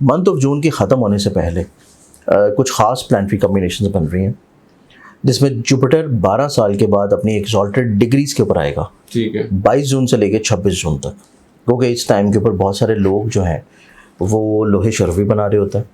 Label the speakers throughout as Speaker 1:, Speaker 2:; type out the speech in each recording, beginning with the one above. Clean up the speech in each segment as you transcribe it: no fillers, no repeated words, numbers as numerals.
Speaker 1: Month of June के ख़त्म होने से पहले कुछ ख़ास प्लानिटरी कॉम्बिनेशंस बन रही हैं, जिसमें जुपिटर 12 साल के बाद अपनी एक्सॉल्टेड डिग्रीज के ऊपर आएगा।
Speaker 2: ठीक है।
Speaker 1: 22 जून से लेकर 26 जून तक, क्योंकि इस टाइम के ऊपर बहुत सारे लोग जो हैं वो लोहे शर्फ भी बना रहे होते हैं,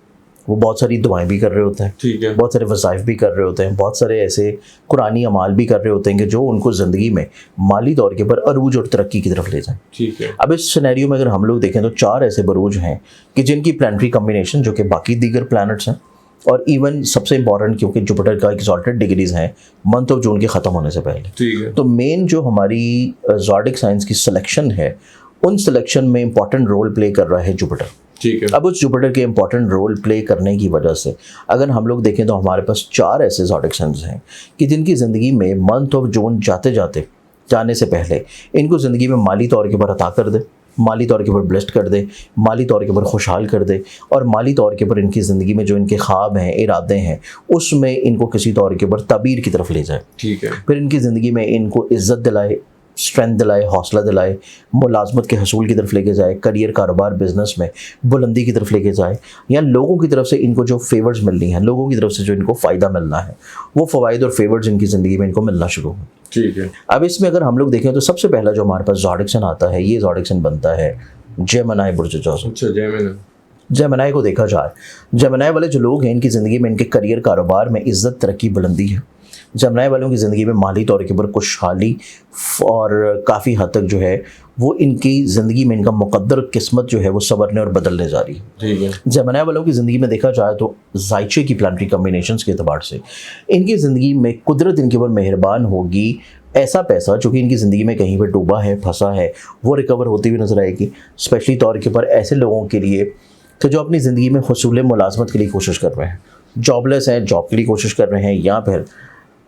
Speaker 1: वो बहुत सारी दुआएं भी कर रहे होते हैं,
Speaker 2: ठीक है।
Speaker 1: बहुत सारे वज़ाइफ भी कर रहे होते हैं, बहुत सारे ऐसे कुरानी अमाल भी कर रहे होते हैं कि जो उनको ज़िंदगी में माली तौर के ऊपर अरूज और तरक्की की तरफ ले जाएं।
Speaker 2: ठीक है।
Speaker 1: अब इस सिनेरियो में अगर हम लोग देखें तो 4 ऐसे बरूज हैं कि जिनकी प्लानिटरी कॉम्बिनेशन जो कि बाकी दीगर प्लैनेट्स हैं, और इवन सबसे इंपॉर्टेंट क्योंकि जुपिटर का एक्सॉल्टेड डिग्रीज हैं मंथ ऑफ जून के ख़त्म होने से पहले।
Speaker 2: ठीक है।
Speaker 1: तो मेन जो हमारी ज़ोडिक साइंस की सिलेक्शन है, उन सिलेक्शन में इंपॉर्टेंट रोल प्ले कर रहा है जुपिटर।
Speaker 2: ठीक है।
Speaker 1: अब उस जुपिटर के इंपॉर्टेंट रोल प्ले करने की वजह से अगर हम लोग देखें तो हमारे पास 4 ऐसे ज़ोडिक साइंस हैं कि जिनकी ज़िंदगी में मंथ ऑफ जून जाने से पहले इनको ज़िंदगी में माली तौर के ऊपर अता कर दे, माली तौर के ऊपर ब्लेस्ड कर दे, माली तौर के ऊपर खुशहाल कर दे, और माली तौर के ऊपर इनकी ज़िंदगी में जो इनके ख्वाब हैं, इरादे हैं, उसमें इनको किसी तौर के ऊपर ताबीर की तरफ ले जाए।
Speaker 2: ठीक है।
Speaker 1: फिर इनकी ज़िंदगी में इनको इज़्ज़त दिलाए, स्ट्रेंथ दिलाए, हौसला दिलाए, मुलाजमत के हसूल की तरफ लेके जाए, करियर, कारोबार, बिजनेस में बुलंदी की तरफ लेके जाए, या लोगों की तरफ से इनको जो फेवर्स मिलनी है, लोगों की तरफ से जो इनको फ़ायदा मिलना है, वो फ़वाइद और फेवर्स इनकी ज़िंदगी में इनको मिलना शुरू हो।
Speaker 2: ठीक है।
Speaker 1: अब इसमें अगर हम लोग देखें तो सबसे पहला जो हमारे पास ज़ोडिक साइन आता है, ये ज़ोडिक साइन बनता है जेमिनी बुर्ज जोसेफ।
Speaker 2: अच्छा,
Speaker 1: जेमिनी को देखा जाए, जेमिनी वाले जो लोग हैं इनकी ज़िंदगी में इनके करियर, कारोबार में इज़्ज़त, तरक्की, बुलंदी है। जेमिनी वालों की ज़िंदगी में माली तौर के ऊपर खुशहाली और काफ़ी हद तक जो है वो इनकी ज़िंदगी में इनका मुक़द्दर किस्मत जो है वो संवरने और बदलने जा रही है।
Speaker 2: ठीक है।
Speaker 1: जेमिनी वालों की ज़िंदगी में देखा जाए तो ज़ाइचे की प्लानिटरी कॉम्बिनेशंस के अतबार से इनकी ज़िंदगी में कुदरत इनके ऊपर मेहरबान होगी। ऐसा पैसा जो कि इनकी ज़िंदगी में कहीं पर डूबा है, फंसा है, वो रिकवर होती हुई नज़र आएगी। स्पेशली तौर के ऊपर ऐसे लोगों के लिए कि जो अपनी ज़िंदगी में हुसूल मुलाजमत के लिए कोशिश कर रहे हैं, जॉबलेस हैं, जॉब के लिए कोशिश कर रहे हैं, या फिर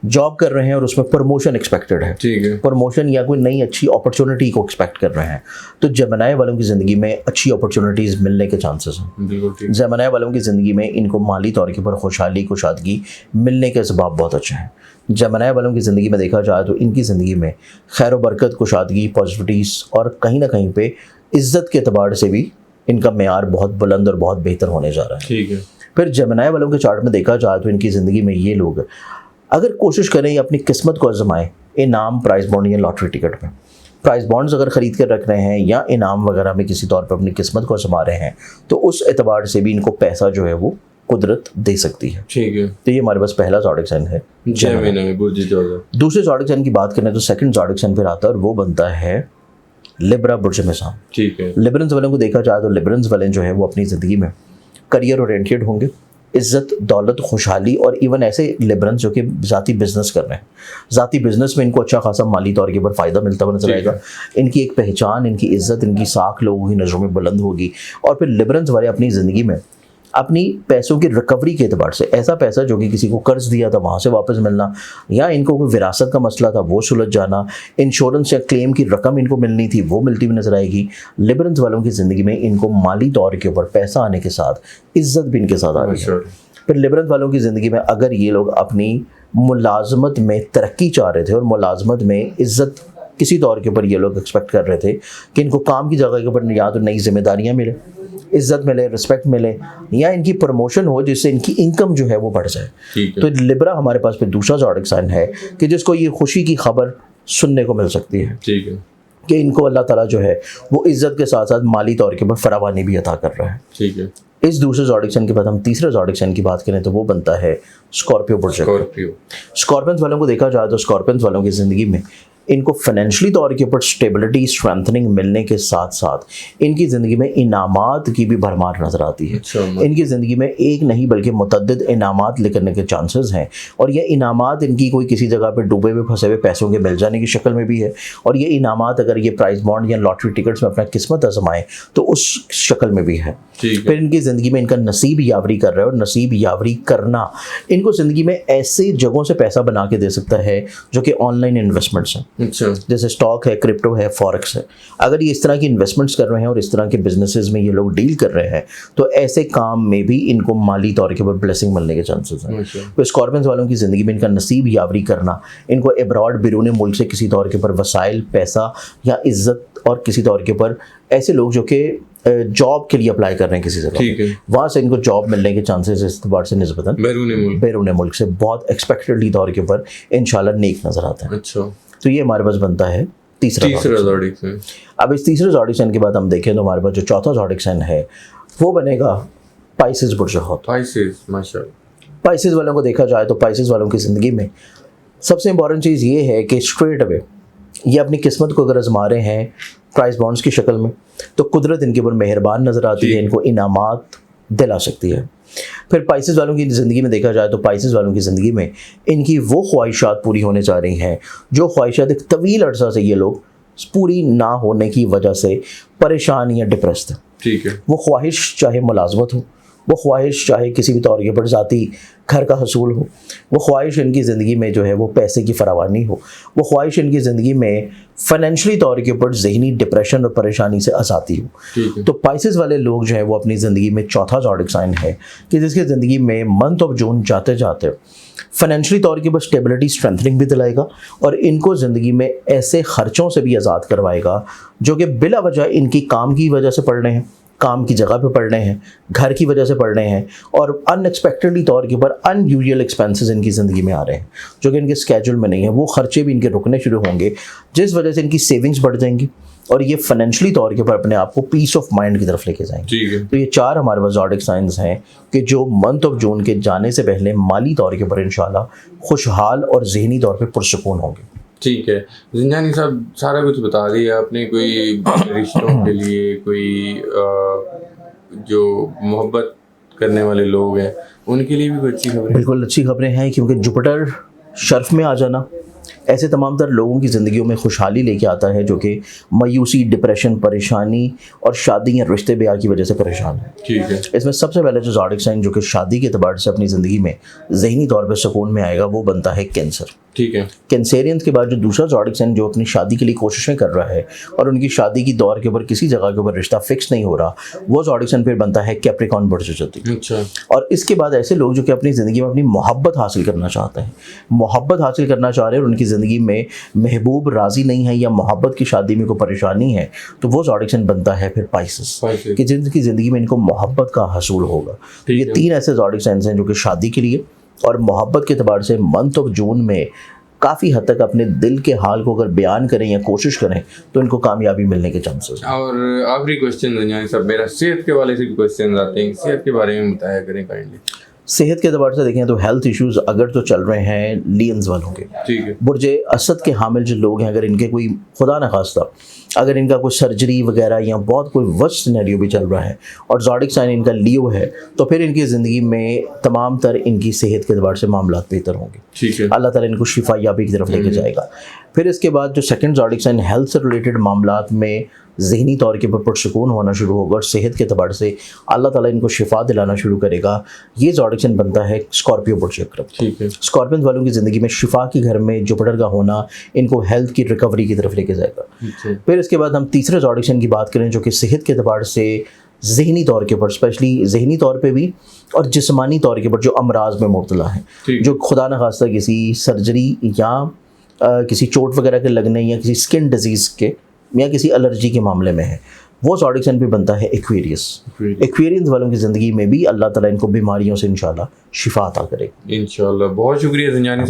Speaker 1: जॉब कर रहे हैं और उसमें प्रमोशन एक्सपेक्टेड है।
Speaker 2: ठीक है।
Speaker 1: प्रमोशन या कोई नई अच्छी अपॉर्चुनिटी को एक्सपेक्ट कर रहे हैं, तो जेमिनी वालों की ज़िंदगी में अच्छी अपॉर्चुनिटीज़ मिलने के चांसेस हैं। जेमिनी वालों की ज़िंदगी में इनको माली तौर के ऊपर खुशहाली, कुशादगी मिलने के असबाब बहुत अच्छे हैं। जेमिनी वालों की ज़िंदगी में देखा जाए तो इनकी ज़िंदगी में खैर बरकत, कुशादगी, पॉजिटिविटीज़ और कहीं ना कहीं पे इज़्ज़त के अतबार से भी इनका मेयार बहुत बुलंद और बहुत बेहतर होने जा रहा है।
Speaker 2: ठीक है।
Speaker 1: फिर जेमिनी वालों के चार्ट में देखा जाए तो इनकी ज़िंदगी में ये लोग अगर कोशिश करें अपनी किस्मत को आजमाएं, इनाम, प्राइस बॉन्ड या लॉटरी टिकट में, प्राइस बॉन्ड्स अगर ख़रीद कर रख रहे हैं या इनाम वगैरह में किसी तौर पर अपनी किस्मत को आजमा रहे हैं, तो उस एतबार से भी इनको पैसा जो है वो कुदरत दे सकती है।
Speaker 2: ठीक है।
Speaker 1: तो ये हमारे पास पहला ज़ोडिक साइन है जेमिनी। दूसरे ज़ोडिक साइन की बात करें तो सेकंड ज़ोडिक साइन फिर आता है और वो बनता है लिब्रा बुर्ज मेज़ान।
Speaker 2: ठीक है।
Speaker 1: लिब्रंस वालों को देखा जाए तो लिब्रंस वाले जो है वो अपनी ज़िंदगी में करियर ओरिएंटेड होंगे, इज़्ज़त, दौलत, खुशहाली, और इवन ऐसे लिब्रंस जो कि ज़ाती बिजनेस कर रहे हैं, ज़ाती बिजनेस में इनको अच्छा खासा माली तौर के ऊपर फ़ायदा मिलता हुआ नजर आएगा। इनकी एक पहचान, इनकी इज़्ज़त, इनकी साख लोगों की नज़रों में बुलंद होगी। और फिर लिब्रंस वाले अपनी ज़िंदगी में अपनी पैसों की रिकवरी के अतबार से, ऐसा पैसा जो कि किसी को कर्ज दिया था वहाँ से वापस मिलना, या इनको कोई विरासत का मसला था वो सुलझ जाना, इंश्योरेंस या क्लेम की रकम इनको मिलनी थी वो मिलती हुई नजर आएगी। लिब्रंस वालों की ज़िंदगी में इनको माली तौर के ऊपर पैसा आने के साथ इज़्ज़त भी इनके साथ आ रही है। फिर लिब्रंस वालों की ज़िंदगी में अगर ये लोग अपनी मुलाजमत में तरक्की चाह रहे थे और मुलाजमत में इज़्ज़त किसी तौर के ऊपर ये लोग एक्सपेक्ट कर रहे थे कि इनको काम की जगह के ऊपर या तो नई जिम्मेदारियाँ मिले, इज़्ज़त मिले, रिस्पेक्ट मिले, या इनकी प्रमोशन हो जिससे इनकी इनकम जो है वो बढ़ जाए। तो लिब्रा हमारे पास फिर दूसरा ज़ोडिक साइन है कि जिसको ये खुशी की खबर सुनने को मिल सकती है।
Speaker 2: ठीक है।
Speaker 1: कि इनको अल्लाह ताला जो है वो इज़्ज़त के साथ साथ माली तौर के ऊपर फरावानी भी अता कर रहा है।
Speaker 2: ठीक है।
Speaker 1: इस दूसरे ज़ोडिक साइन के बाद हम तीसरे ज़ोडिक साइन की बात करें तो वो बनता है स्कॉर्पियो बुर्ज। स्कॉर्पियंस वालों को देखा जाए तो स्कॉर्पियंस वालों की ज़िंदगी में इनको फाइनेंशियली तौर के ऊपर स्टेबिलिटी, स्ट्रेंथनिंग मिलने के साथ साथ इनकी ज़िंदगी में इनामात की भी भरमार नज़र आती है। इनकी ज़िंदगी में एक नहीं बल्कि मुतअद्दिद इनामात लेकर के चांसेस हैं, और ये इनामात इनकी कोई किसी जगह पे डूबे हुए फंसे हुए पैसों के मिल जाने की शक्ल में भी है, और ये इनामात अगर ये प्राइस बॉन्ड या लॉटरी टिकट्स में अपना किस्मत आजमाएं तो उस शक्ल में भी है। फिर इनकी ज़िंदगी में इनका नसीब यावरी कर रहा है, और नसीब यावरी करना इनको ज़िंदगी में ऐसे जगहों से पैसा बना के दे सकता है जो कि ऑनलाइन इन्वेस्टमेंट्स हैं।
Speaker 2: अच्छा।
Speaker 1: जैसे स्टॉक है, क्रिप्टो है, फॉरेक्स है। अगर ये इस तरह की इन्वेस्टमेंट्स कर रहे हैं और इस तरह के बिजनेसेस में ये लोग डील कर रहे हैं तो ऐसे काम में भी इनको माली तौर के ऊपर ब्लेसिंग मिलने के चांसेस हैं। तो स्कॉर्पियंस वालों की ज़िंदगी में इनका नसीब यावरी करना, इनको एब्रॉड, बिरून मुल्क से किसी तौर के ऊपर वसाइल, पैसा या इज़्ज़त, और किसी तौर के ऊपर ऐसे लोग जो कि जॉब के लिए अप्लाई कर रहे हैं किसी जगह,
Speaker 2: ठीक है।
Speaker 1: वहाँ से इनको जॉब मिलने के चांसेस इस एतबार से निस्बतन बैरून मुल्क से बहुत एक्सपेक्टेडली तौर के ऊपर इंशाल्लाह नेक नज़र आता है।
Speaker 2: अच्छा,
Speaker 1: तो ये हमारे पास बनता है तीसरा
Speaker 2: ज़ोडिक साइन।
Speaker 1: अब इस तीसरे ज़ोडिक साइन के बाद हम देखें तो हमारे पास जो चौथा ज़ोडिक साइन है वो बनेगा पाइसेस बुर्ज हौत।
Speaker 2: पाइसेस, माशाल्लाह।
Speaker 1: पाइसेस वालों को देखा जाए तो पाइसेस वालों की ज़िंदगी में सबसे इंपॉर्टेंट चीज़ ये है कि स्ट्रेट अवे ये अपनी किस्मत को अगर आजमा रहे हैं प्राइस बॉन्ड्स की शक्ल में, तो कुदरत इनके ऊपर मेहरबान नज़र आती है, इनको इनामात दिला सकती है। फिर पाइसेस वालों की ज़िंदगी में देखा जाए तो पाइसेस वालों की ज़िंदगी में इनकी वो ख्वाहिशात पूरी होने जा रही हैं जो ख्वाहिशात एक तवील अरसा से ये लोग पूरी ना होने की वजह से परेशान या डिप्रेस थे।
Speaker 2: ठीक है।
Speaker 1: वो ख्वाहिश चाहे मुलाजमत हो, वो ख्वाहिश चाहे किसी भी तौर के पर ज़ाती घर का हसूल हो, वो ख्वाहिश इनकी ज़िंदगी में जो है वो पैसे की फरावानी हो, वो ख्वाहिश इनकी ज़िंदगी में फाइनेंशियली तौर के ऊपर ज़हनी डिप्रेशन और परेशानी से आज़ादी हो। तो पाइसेस वाले लोग जो है वो अपनी ज़िंदगी में चौथा ज़ोडिक साइन है कि जिसकी ज़िंदगी में मंथ ऑफ जून जाते जाते फाइनेंशियली तौर के ऊपर स्टेबिलिटी स्ट्रेंथनिंग भी दिलाएगा और इनको ज़िंदगी में ऐसे ख़र्चों से भी आज़ाद करवाएगा जो कि बिला वजह इनकी काम की वजह से पड़ रहे हैं, काम की जगह पे पड़ रहे हैं, घर की वजह से पड़ रहे हैं और अनएक्सपेक्टेडली तौर के ऊपर अनयूजुअल एक्सपेंसेस इनकी ज़िंदगी में आ रहे हैं जो कि इनके स्केड्यूल में नहीं है। वो खर्चे भी इनके रुकने शुरू होंगे जिस वजह से इनकी सेविंग्स बढ़ जाएंगी और ये फाइनेंशियली तौर के ऊपर अपने आप को पीस ऑफ माइंड की तरफ लेके जाएंगे। तो ये चार हमारे पास ज़ोडिक साइंस हैं कि जो मंथ ऑफ जून के जाने से पहले माली तौर के ऊपर इंशाल्लाह खुशहाल और ज़हनी तौर पर पुरसुकून होंगे।
Speaker 2: ठीक है जिंजानी साहब, सारा कुछ बता दिया आपने। कोई रिश्तों के लिए, कोई जो मोहब्बत करने वाले लोग हैं उनके लिए भी कोई अच्छी खबरें?
Speaker 1: बिल्कुल अच्छी खबरें हैं क्योंकि जुपिटर शर्फ में आ जाना ऐसे तमाम तर लोगों की ज़िंदगियों में खुशहाली लेके आता है जो कि मायूसी, डिप्रेशन, परेशानी और शादी या रिश्ते ब्याह की वजह से परेशान है।
Speaker 2: ठीक है।
Speaker 1: इसमें सबसे पहले जो ज़ोडिक साइन जो कि शादी के अतबार से अपनी ज़िंदगी में ज़हनी तौर पर सुकून में आएगा वो बनता है कैंसर।
Speaker 2: ठीक है।
Speaker 1: कैंसेरियंस के बाद जो दूसरा ज़ोडिक साइन जो अपनी शादी के लिए कोशिशें कर रहा है और उनकी शादी की दौर के ऊपर किसी जगह के ऊपर रिश्ता फिक्स नहीं हो रहा, वो ज़ोडिक साइन फिर बनता है कैप्रिकॉर्न बुर्ज।
Speaker 2: अच्छा।
Speaker 1: और इसके बाद ऐसे लोग जो कि अपनी ज़िंदगी में अपनी मोहब्बत हासिल करना चाहते हैं, मोहब्बत हासिल करना चाह रहे हैं और उनकी ज़िंदगी में महबूब राज़ी नहीं है या मोहब्बत की शादी में कोई परेशानी है, तो वो ज़ोडिक साइन बनता है फिर पाइसेस कि जिनकी ज़िंदगी में इनको मोहब्बत का हसूल होगा। तो ये तीन ऐसे ज़ोडिक साइंस हैं जो कि शादी के लिए और मोहब्बत के अतबार से मंथ ऑफ जून में काफ़ी हद तक अपने दिल के हाल को अगर बयान करें या कोशिश करें तो इनको कामयाबी मिलने के चांसेस हैं।
Speaker 2: और आखिरी क्वेश्चन यानी सब मेरा सेहत के वाले से क्वेश्चन आते हैं, सेहत के बारे में बताया करें काइंडली।
Speaker 1: सेहत के अतबार से देखें तो हेल्थ इश्यूज़ अगर तो चल रहे हैं लियंस वालों के,
Speaker 2: ठीक है,
Speaker 1: बुर्ज असद के हामिल जो लोग हैं, अगर इनके कोई खुदा न खास्ता अगर इनका कोई सर्जरी वगैरह या बहुत कोई वर्स्ट सिनेरियो भी चल रहा है और ज़ोडिक साइन इनका लियो है, तो फिर इनकी ज़िंदगी में तमाम तर इनकी सेहत के अतबार से मामला बेहतर होंगे।
Speaker 2: ठीक है।
Speaker 1: अल्लाह ताला इनको शिफा याबी की तरफ लेके जाएगा। फिर इसके बाद जो सेकंड ज़ोडिक साइन हेल्थ से रिलेटेड मामलात में ज़हनी तौर के ऊपर पुरसुकून होना शुरू होगा और सेहत के अतबार से अल्लाह ताला इनको शिफा दिलाना शुरू करेगा। ये ज़ोडिक साइन बनता है स्कॉर्पियो बुर्ज अक़रब।
Speaker 2: ठीक है।
Speaker 1: स्कॉर्पियन वालों की ज़िंदगी में शिफा की घर में जुपिटर का होना इनको हेल्थ की रिकवरी की तरफ लेके जाएगा। फिर इसके बाद हम तीसरे ज़ोडिक साइन की बात करें जो कि सेहत के अतबार से ज़हनी तौर के ऊपर, स्पेशली ज़हनी तौर पे भी और जिस्मानी तौर के ऊपर जो अमराज में मुब्तला है, जो खुदा न खास्ता किसी सर्जरी या किसी चोट वगैरह के लगने या किसी स्किन डिजीज़ के या किसी एलर्जी के मामले में है, वो ज़ोडिक साइन भी बनता है एक्वेरियस। एक्वेरियंस वालों की ज़िंदगी में भी अल्लाह ताला इनको बीमारियों से इंशाल्लाह शिफा अता करेगा।
Speaker 2: इंशाल्लाह। बहुत शुक्रिया जिंजानी साहब।